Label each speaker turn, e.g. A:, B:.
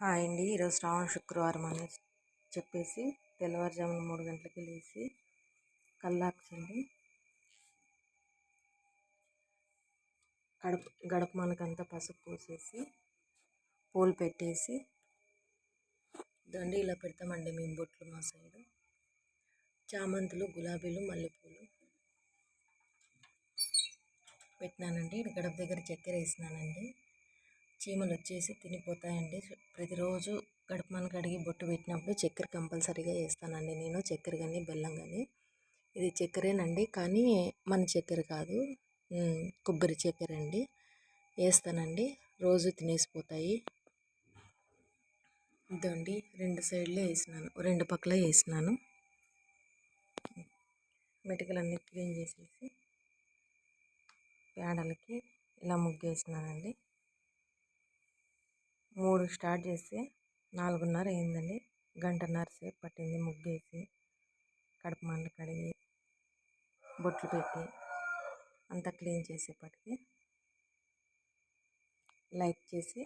A: Hi అండి. ఈరోజు శ్రావణ శుక్రవారం అని చెప్పేసి తెల్లవారుజామున 3 గంటలకి లేచి కల్లాపు చల్లి గడప మనకంతా పసుపు పూసేసి పూలు పెట్టేసి దండి ఇలా పెడతామండి మేము బొట్లు మా సైడు. చామంతులు, గులాబీలు, మల్లెపూలు పెట్టినానండి. గడప దగ్గర చక్కెర వేసినానండి. చీమలు వచ్చేసి తినిపోతాయండి. ప్రతిరోజు గడప మన కడిగి బొట్టు పెట్టినప్పుడు చక్కెర కంపల్సరీగా వేస్తానండి నేను. చక్కెర కానీ బెల్లం కానీ. ఇది చక్కెరేనండి, కానీ మన చక్కెర కాదు, కొబ్బరి చక్కెర అండి. వేస్తానండి, రోజు తినేసిపోతాయి. ఇదండి 2 సైడ్లో వేసినాను, 2 పక్కల వేసినాను. మెటికలన్నీ క్లీన్ చేసేసి పేడలకి ఇలా ముగ్గేసినానండి. 3 స్టార్ట్ చేస్తే 4:30 అయిందండి. గంటన్నర సేపు పట్టింది ముగ్గేసి, కడప మండలు కడిగి, బొట్లు పెట్టి అంతా క్లీన్ చేసేపటికి. లైక్ చేసి